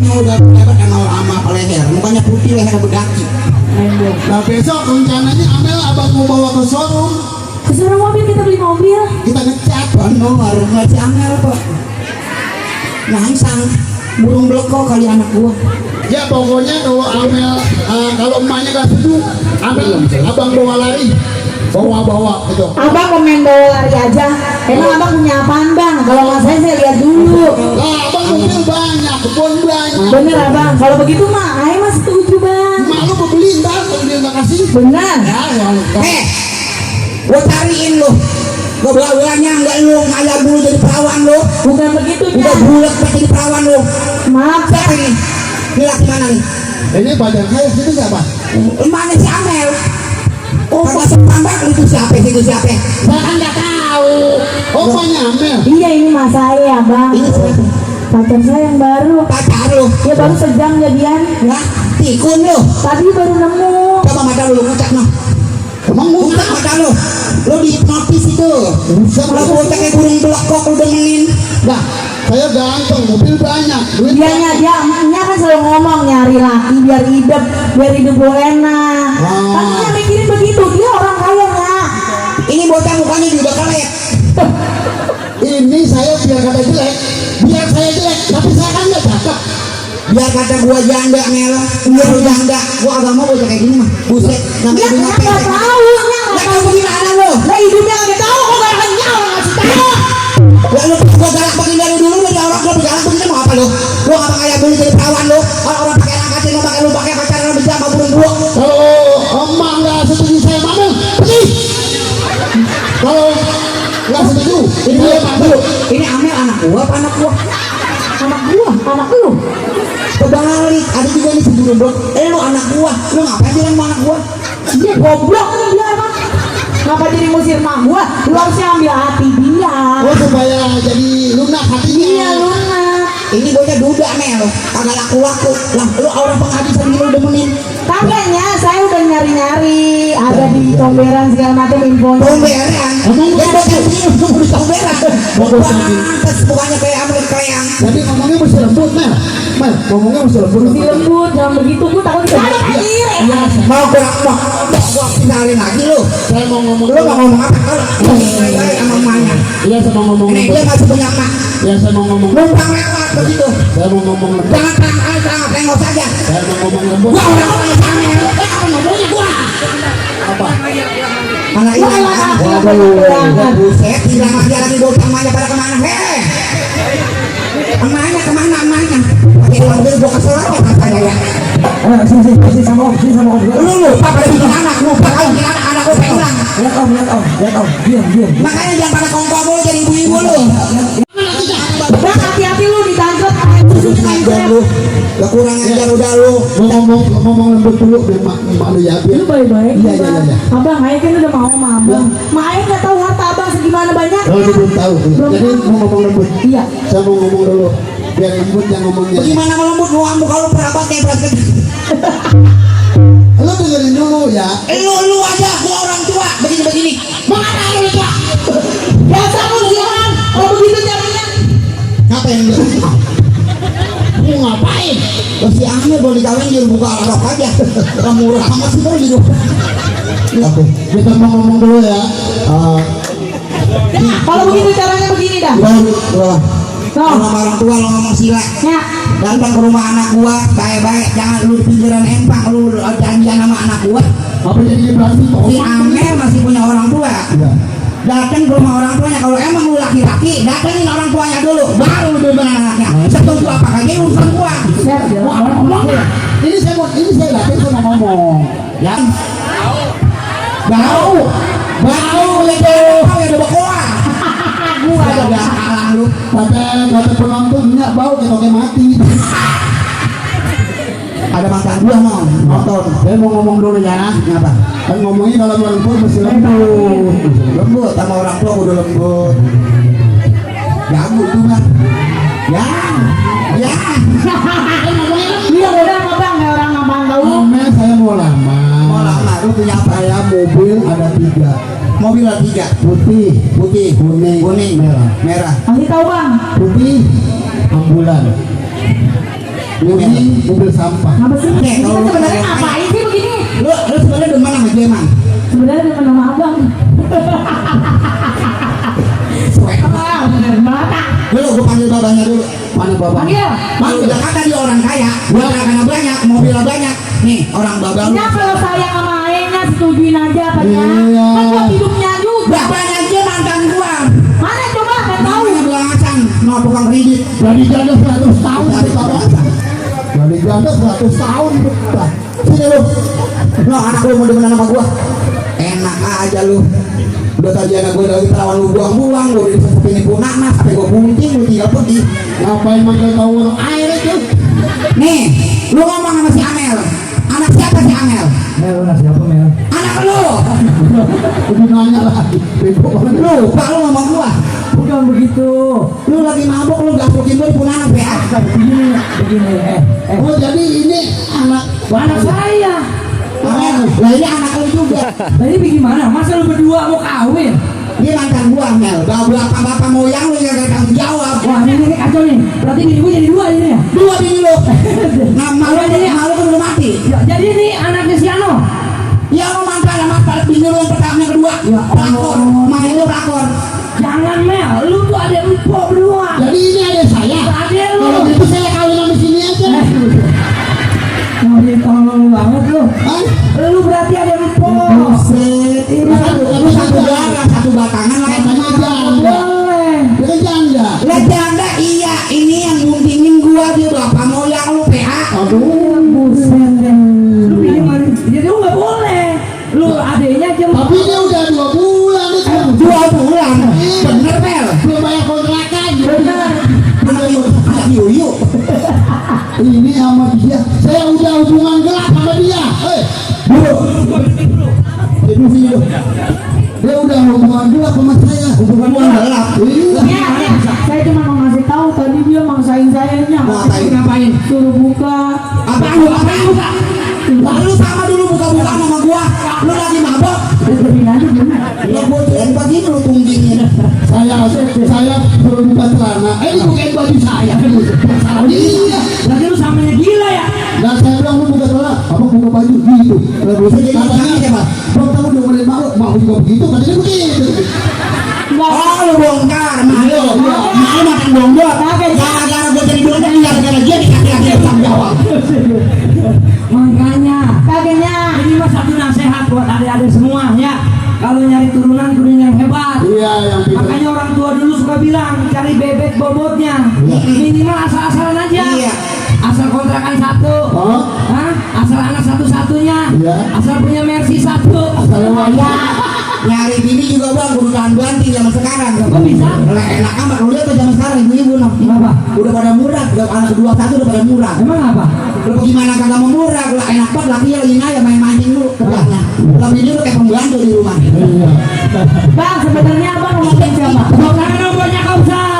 udah lebar sama leher, mukanya putih, leher berdaki. Nah besok rencananya Amel abang mau bawa ke showroom. Ke showroom mobil, kita beli mobil. Kita ngecat. Nomor nggak si Amel kok. Nyangsang, burung beleko kali anak gua. Ya pokoknya kalau Amel, kalau emaknya gak setuju, Amel abang bawa lari, bawa gitu. Abang komen bawa lari aja. Emang abang punya apaan bang? Kalau nggak saya lihat dulu. Lah abang mobil banyak, kebun banyak. Bener abang. Kalau begitu mah, Ayah mah setuju bang. Mak lu mau beli ntar, kalau dia nggak kasih. Bener. Ya, Gua cariin lu. Gua bola-bolanya enggak lu ngayal dulu jadi perawan lu. Bukan begitu Udah bang. bulat jadi perawan lu. Maaf Siapa bang. ini? Ini laki mana nih? ini badan saya situ siapa? Mana si Amel? Oh, pas tambah itu siapa? Itu siapa? Saya kan nggak tahu. Oh, emaknya Amel. Iya ini mas saya bang. Ini siapa? Pacar saya yang baru. Pacar lu. Ya baru sejam jadian. Ya, tikun lu. Tadi baru nemu. Coba mata lu kucak noh. Emang Kucak mata lu. Lu dihipnotis itu. Kalau kucak kayak burung belekok lu demenin. Nah, saya ganteng, mobil banyak, duit Dianya banyak. dia emaknya kan selalu ngomong nyari laki biar hidup lu enak. Kan dia mikirin begitu, dia orang kaya nggak? Ini bocah mukanya juga kelek. Ini saya biar kata jelek, biar saya jelek, tapi saya kan nggak cakep. Biar kata gua janda Mel, biar lu janda. Gua agak mau bocah kayak gini mah. Buset, namanya Dia dunia nggak pendek. tahu, dia nggak Ya tahu. kamu gimana lu? Lah hidupnya nggak tahu kok gak akan nyawa ngasih tahu. Ya lu gua galak begini dari dulu dari orang gua galak begini mau apa lu? Lu apa kayak dulu jadi perawan lu? Orang pakai anak kecil lu pakai pacaran bisa sama burung gua. Kalau emak nggak setuju saya Mamel, pergi. Kalau nggak setuju, ini dia Mamel. Ini Amel anak gua apa anak gua? Anak gua, anak lu. Kebalik, ada juga nih si burung gua. Lu anak gua, lu ngapain bilang sama anak gua? Dia goblok kan dia emang. Ngapa jadi musir mak gua? Lu harusnya ambil hati dia. Oh supaya jadi lunak hatinya. Iya Luna. Ini bocah duda Mel, kagak laku-laku. Lah lu orang penghabis sendiri lu demenin. Kagaknya saya udah nyari-nyari, ada di Tomberan segala macam infonya. Tomberan, Emang ya gua bocah sini lu di tomberan. Pantes bukannya kayak Amel keleang. Jadi ngomongnya mesti lembut Mel, ngomongnya mesti lembut. Mesti lembut, jangan begitu gua takut kejadian anjir. Mau gua tinggalin lagi lu. Saya mau ngomong. Lu mau ngomong apa kalau sama emaknya? Iya saya mau ngomong. Ini dia masih punya emak. Ya saya mau ngomong. Numpang lewat begitu. Saya mau ngomong lembut. Jangan tengok saja. Saya mau ngomong lembut. Gua orang Amel. Apa ngomongnya gua? Apa? Anak ini Waduh. buset, bilang dia lagi bocah emaknya pada kemana? Hei, emaknya kemana emaknya? Pakai uang dulu gua kesel aja katanya ya. Sini sama om. Lu lupa pada bikin anak, lupa kau bikin anak gua pulang. Lihat om, diam. Makanya jangan pada kongkong lu jadi ibu-ibu lu. Bang hati-hati lu ditangkap. Ajar lu, kekurangan ajar udah lu. Mau ngomong lembut dulu biar mak lu ya biar. Lu baik-baik. Iya. Abang, Ayah kan udah mau sama abang. Mak Ayah nggak tahu harta abang segimana banyak. Oh dia belum tahu. Jadi mau ngomong lembut. Iya. Saya mau ngomong dulu biar lembut yang ngomongnya. Bagaimana melembut lu muka lu perabat kayak beras kecil. Lu dengerin dulu ya. Lu aja, gua orang tua begini-begini. Mana lu tua? Biasa lu siaran. Kalau begitu caranya. Apa yang dia? Mau ngapain? Terus si Amir boleh dikawin jadi buka rok aja. Orang murah amat sih boleh gitu. Oke, kita mau ngomong dulu ya. Kalau begitu caranya begini dah. Kalau sama orang tua lo ngomong sila. Ya. Datang ke rumah anak gua baik-baik, jangan lu di pinggiran empang, lu janjian sama anak gua. Apa jadi berarti? Si Amir masih punya orang tua. Iya. Datang ke rumah orang tuanya, kalau emang lu laki-laki, datengin orang tuanya dulu, baru lu bener anaknya. Setuju apa kagak urusan gua. Ini saya datang saya mau ngomong. Ya. Bau itu. Kau yang udah bawa. Gua ada kalah lu. Kata penontonnya bau kayak mati. Ada mantan gua mau nonton. Saya mau ngomong dulu ya. Kenapa? Kan ngomongnya kalau lembut mesti lembut. Lembut sama orang tua udah lembut. Jago itu kan. Ya. Iya udah abang kayak orang abang tahu. Ame saya mau lama. Mau lama lu punya apa? Saya mobil ada 3. Mobil ada 3. Putih, Kuning, merah. merah. Kasih tahu bang. Putih ambulan. mobil sampah. Apa sih? Oke, Ini kalau kan lu sebenarnya kayak- ngapain sih begini? Lu sebenarnya demen sama dia emang. Sebenarnya dengan nama abang. Ah, bener banget. Dulu gue panggil babanya dulu. Mana bapak? Panggil. Bang, udah kata dia orang kaya, dia karena banyak, mobilnya banyak. Nih, orang babang. Ya kalau saya sama ayahnya setujuin aja apa ya? Iya. Kan buat hidupnya juga. Bapaknya dia mantan gua. Mana coba? Nggak tahu. Namanya Belangasan, mau tukang kredit. Jadi janda 100 tahun Dari itu bapak. Belangasan. Jadi janda 100 tahun itu. Sini lu. No, anak lu mau demenan sama gua. Enak aja lu. Udah tadi anak gua dari perawan lu buang-buang, lu udah disesepin ibu nanas, sampai gua bunting, lu tinggal pergi. Ngapain manggil tahu orang air itu? Nih, lu ngomong sama si Amel. Anak siapa si Amel? Mel, siapa Mel? Anak lu. Udah nanya lagi. Bego banget. Lu, Pak lu ngomong gua. Bukan begitu. Lu lagi mabuk, lu gasokin gua di punanas PA. Begini. Oh jadi ini anak Anak saya. Amel, lah ini anak lu juga. Tadi bagaimana? Masa lu berdua mau kawin? Dia mantan gua, Mel. Bapak moyang lu yang gak tanggung jawab. Wah ini kacau nih. Berarti bini gue jadi dua ini ya? Dua bini lu. Nah, malu kan udah mati. Jadi ini anaknya si Ano. Ya lu mantan sama bini lu yang pertama yang kedua. Ya Rakor, Allah. main lu rakor. Jangan Mel, lu tuh ada empok berdua. Jadi ini ada saya. Ada lu. Kalau gitu saya kawin sama sini aja. Mau tolong banget lu. Hah? Lu berarti ada empok. Buset, ini satu darah, satu batangan lah. Katanya janda. Boleh. Dia janda. Lah janda iya, ini yang guntingin gua dia bapak moyang lu PA. Aduh. Buset deh. Lu pilih mana? Jadi lu nggak boleh. Lu adanya aja. Tapi dia udah 2 bulan itu. 2 bulan. Bener, Mel. Belum bayar kontrakan. Benar. Anak yuyu. Ini sama dia. Saya udah hubungan gelap sama dia. Itu sih lu. Dia udah hubungan gelap sama saya. Hubungan gua gelap. Iya. Ya, saya cuma mau ngasih tahu tadi dia maksain sayanya. Mau ngapain? Suruh buka. Apaan lu buka? Lalu sama dulu buka-bukaan sama gua. Lu lagi mabok. Dengerin aja dulu. Lu gua kirain pagi lu tunggingin. Saya suruh buka celana. Ini bukain baju saya. Salah dia. Berarti lu samanya gila ya? Dan saya bilang lu buka celana. Apa buka baju gitu? Katanya siapa? Bang kamu udah mulai mau juga begitu. Katanya begitu. Oh lu bongkar, malu makan bonggol. Gara-gara gua jadi dulu gara-gara dia dikasih tanggung jawab. Makanya kakeknya ini mah satu nasihat buat adik-adik semua ya. Kalau nyari turunan yang hebat. Iya yang pintar. Makanya orang tua dulu suka bilang cari bebek bobotnya. Minimal asal-asalan aja. Iya. Asal kontrakan satu. Oh. Hah? Asal anak satu-satunya. Iya. Asal punya Mercy satu. Assalamualaikum. Nyari bini juga bang, kudu tahan banting zaman sekarang. Kok bisa? Lah enak amat, lu lihat tuh zaman sekarang ibu-ibu noh. Kenapa? Udah pada murah, udah anak kedua satu udah pada murah. Emang apa? Lu gimana kagak mau murah, lu enak banget lakinya lagi ngaya main mancing lu kerjanya. Lah bini lu kayak pembantu di rumah. Iya. Bang, sebenarnya abang ngomongin siapa? Tepuk tangan dong buat Nyakausan.